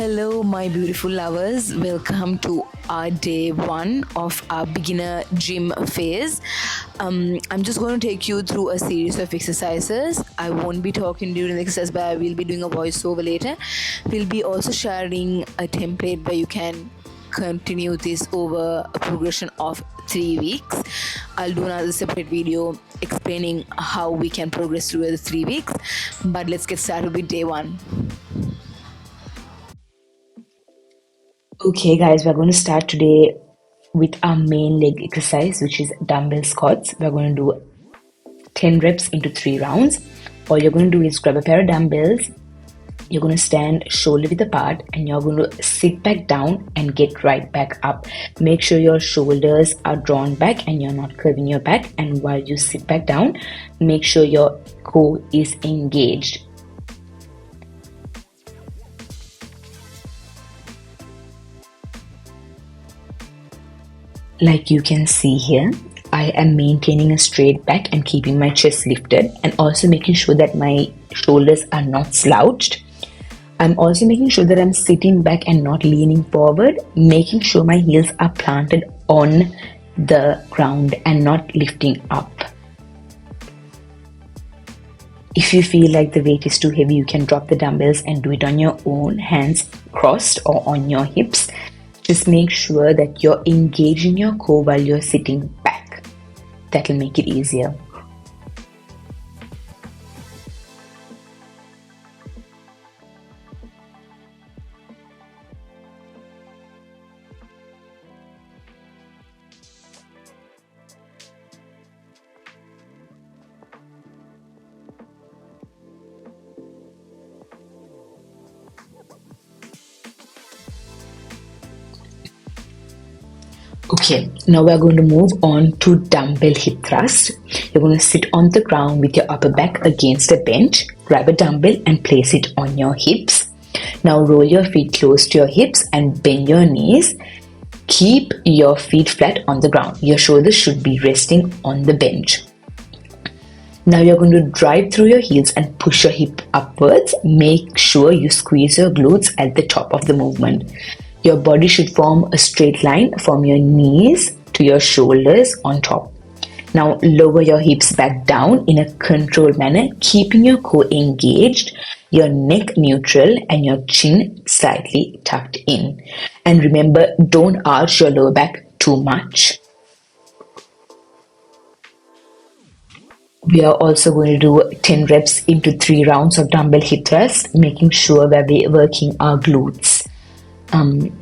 Hello, my beautiful lovers. Welcome to our day one of our beginner gym phase. I'm just going to take you through a series of exercises. I won't be talking during the exercise, but I will be doing a voiceover later. We'll be also sharing a template where you can continue this over a progression of 3 weeks. I'll do another separate video explaining how we can progress through the 3 weeks. But let's get started with day one. Okay guys, we're going to start today with our main leg exercise, which is dumbbell squats. We're going to do 10 reps into 3 rounds. All you're going to do is grab a pair of dumbbells. You're going to stand shoulder width apart and you're going to sit back down and get right back up. Make sure your shoulders are drawn back and you're not curving your back. And while you sit back down, make sure your core is engaged. Like you can see here, I am maintaining a straight back and keeping my chest lifted, and also making sure that my shoulders are not slouched. I'm also making sure that I'm sitting back and not leaning forward, making sure my heels are planted on the ground and not lifting up. If you feel like the weight is too heavy, you can drop the dumbbells and do it on your own, hands crossed or on your hips. Just make sure that you're engaging your core while you're sitting back. That'll make it easier. Okay, now we're going to move on to dumbbell hip thrust. You're going to sit on the ground with your upper back against a bench, grab a dumbbell and place it on your hips. Now roll your feet close to your hips and bend your knees. Keep your feet flat on the ground. Your shoulders should be resting on the bench. Now you're going to drive through your heels and push your hip upwards. Make sure you squeeze your glutes at the top of the movement. Your body should form a straight line from your knees to your shoulders on top. Now lower your hips back down in a controlled manner, keeping your core engaged, your neck neutral and your chin slightly tucked in. And remember, don't arch your lower back too much. We are also going to do 10 reps into 3 rounds of dumbbell hip thrust, making sure that we're working our glutes.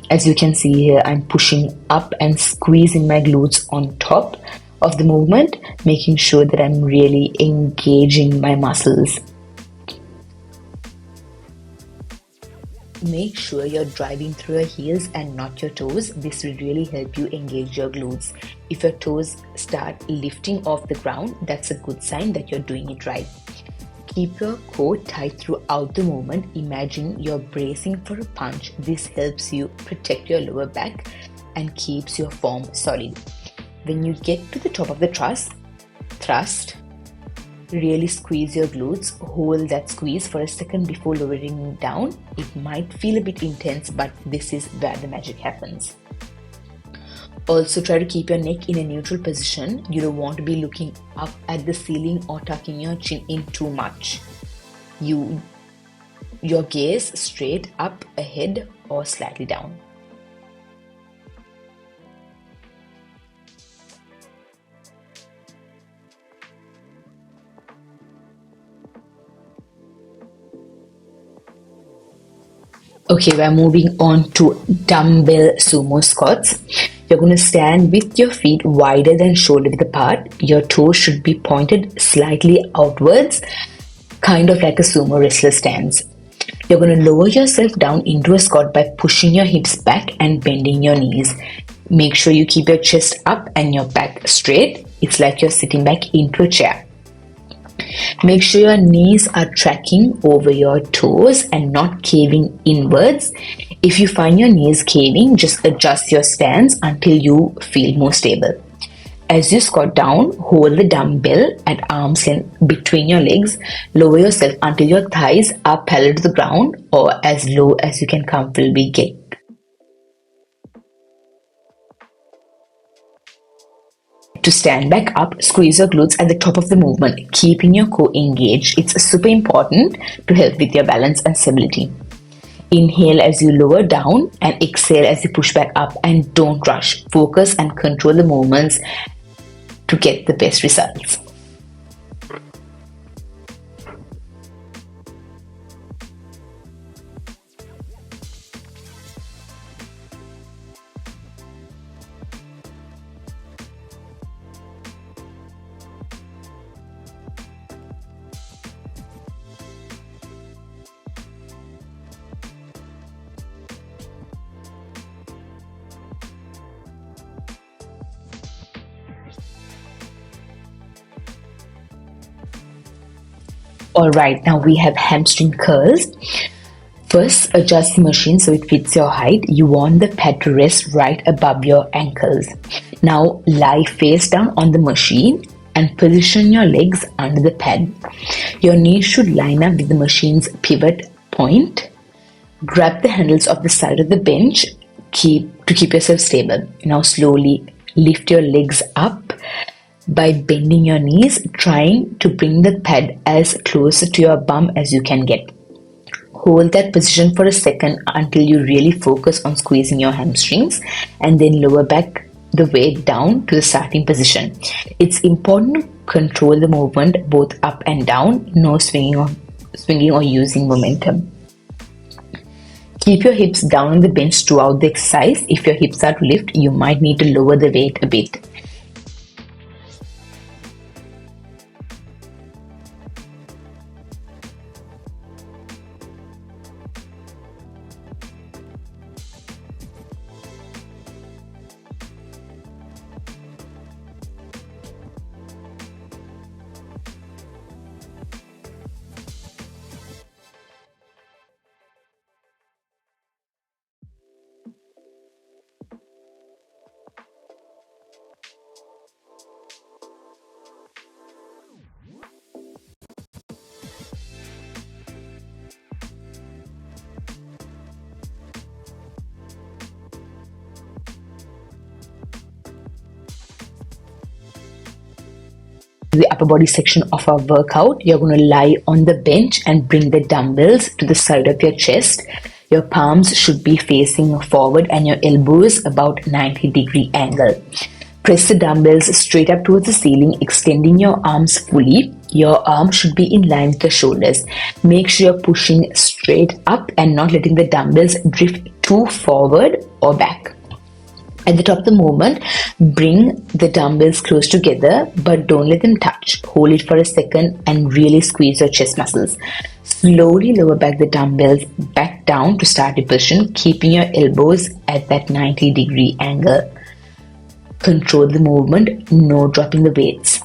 As you can see here, I'm pushing up and squeezing my glutes on top of the movement, making sure that I'm really engaging my muscles. Make sure you're driving through your heels and not your toes. This will really help you engage your glutes. If your toes start lifting off the ground, that's a good sign that you're doing it right. Keep your core tight throughout the movement. Imagine you're bracing for a punch. This helps you protect your lower back and keeps your form solid. When you get to the top of the thrust, really squeeze your glutes. Hold that squeeze for a second before lowering down. It might feel a bit intense, but this is where the magic happens. Also try to keep your neck in a neutral position. You don't want to be looking up at the ceiling or tucking your chin in too much. Your gaze straight up ahead or slightly down. Okay, we're moving on to dumbbell sumo squats. You're going to stand with your feet wider than shoulder width apart. Your toes should be pointed slightly outwards, kind of like a sumo wrestler stance. You're going to lower yourself down into a squat by pushing your hips back and bending your knees. Make sure you keep your chest up and your back straight. It's like you're sitting back into a chair. Make sure your knees are tracking over your toes and not caving inwards. If you find your knees caving, just adjust your stance until you feel more stable. As you squat down, hold the dumbbell at arm's length between your legs. Lower yourself until your thighs are parallel to the ground or as low as you can comfortably get. To stand back up, squeeze your glutes at the top of the movement, keeping your core engaged. It's super important to help with your balance and stability. Inhale as you lower down and exhale as you push back up, and don't rush. Focus and control the movements to get the best results. Alright, now we have hamstring curls. First, adjust the machine so it fits your height. You want the pad to rest right above your ankles. Now lie face down on the machine and position your legs under the pad. Your knees should line up with the machine's pivot point. Grab the handles of the side of the bench to keep yourself stable. Now slowly lift your legs up by bending your knees, trying to bring the pad as close to your bum as you can get. Hold that position for a second until you really focus on squeezing your hamstrings, and then lower back the weight down to the starting position. It's important to control the movement both up and down, no swinging or using momentum. Keep your hips down on the bench throughout the exercise. If your hips are to lift, you might need to lower the weight a bit. The upper body section of our workout, you're going to lie on the bench and bring the dumbbells to the side of your chest. Your palms should be facing forward and your elbows about 90-degree angle. Press the dumbbells straight up towards the ceiling, extending your arms fully. Your arms should be in line with the shoulders. Make sure you're pushing straight up and not letting the dumbbells drift too forward or back. At the top of the movement, bring the dumbbells close together, but don't let them touch. Hold it for a second and really squeeze your chest muscles. Slowly lower back the dumbbells back down to starting position, keeping your elbows at that 90-degree angle. Control the movement, no dropping the weights.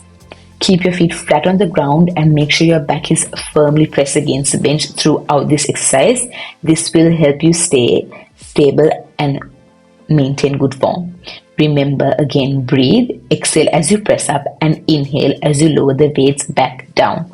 Keep your feet flat on the ground and make sure your back is firmly pressed against the bench throughout this exercise. This will help you stay stable and maintain good form. Remember, again, breathe, exhale as you press up, and inhale as you lower the weights back down.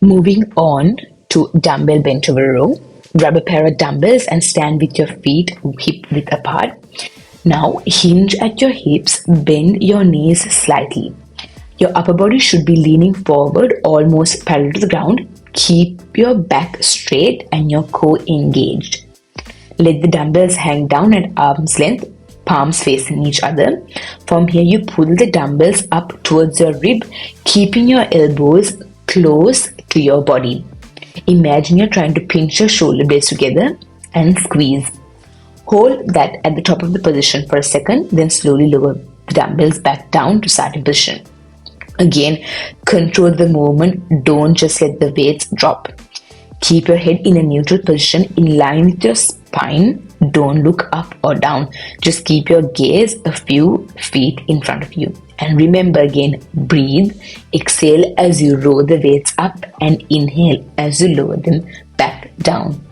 Moving on to dumbbell bench over row. Grab a pair of dumbbells and stand with your feet hip width apart. Now hinge at your hips, bend your knees slightly. Your upper body should be leaning forward, almost parallel to the ground. Keep your back straight and your core engaged. Let the dumbbells hang down at arm's length, palms facing each other. From here, you pull the dumbbells up towards your rib, keeping your elbows close to your body. Imagine you're trying to pinch your shoulder blades together and squeeze. Hold that at the top of the position for a second, then slowly lower the dumbbells back down to starting position. Again, control the movement, don't just let the weights drop. Keep your head in a neutral position in line with your spine. Don't look up or down. Just keep your gaze a few feet in front of you. And remember again, breathe, exhale as you roll the weights up and inhale as you lower them back down.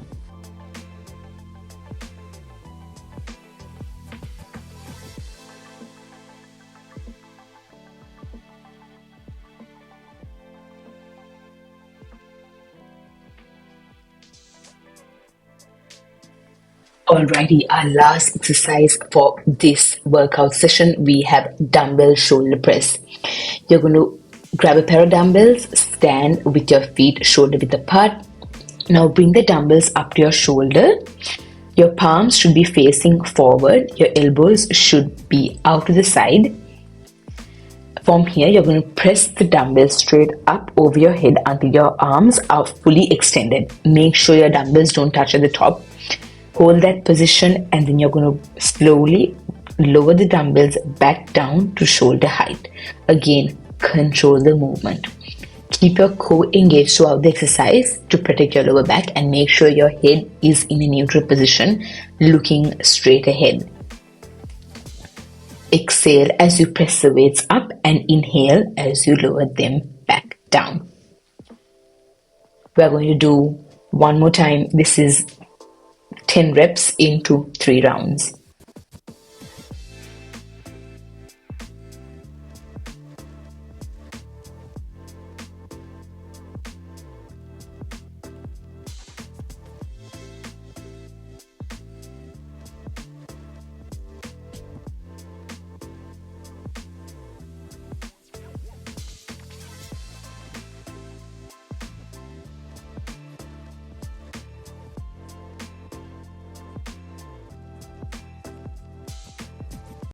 Alrighty, our last exercise for this workout session, we have dumbbell shoulder press. You're going to grab a pair of dumbbells, stand with your feet shoulder width apart. Now bring the dumbbells up to your shoulder. Your palms should be facing forward. Your elbows should be out to the side. From here, you're going to press the dumbbells straight up over your head until your arms are fully extended. Make sure your dumbbells don't touch at the top. Hold that position and then you're going to slowly lower the dumbbells back down to shoulder height. Again, control the movement. Keep your core engaged throughout the exercise to protect your lower back and make sure your head is in a neutral position, looking straight ahead. Exhale as you press the weights up and inhale as you lower them back down. We're going to do one more time. This is 10 reps into 3 rounds.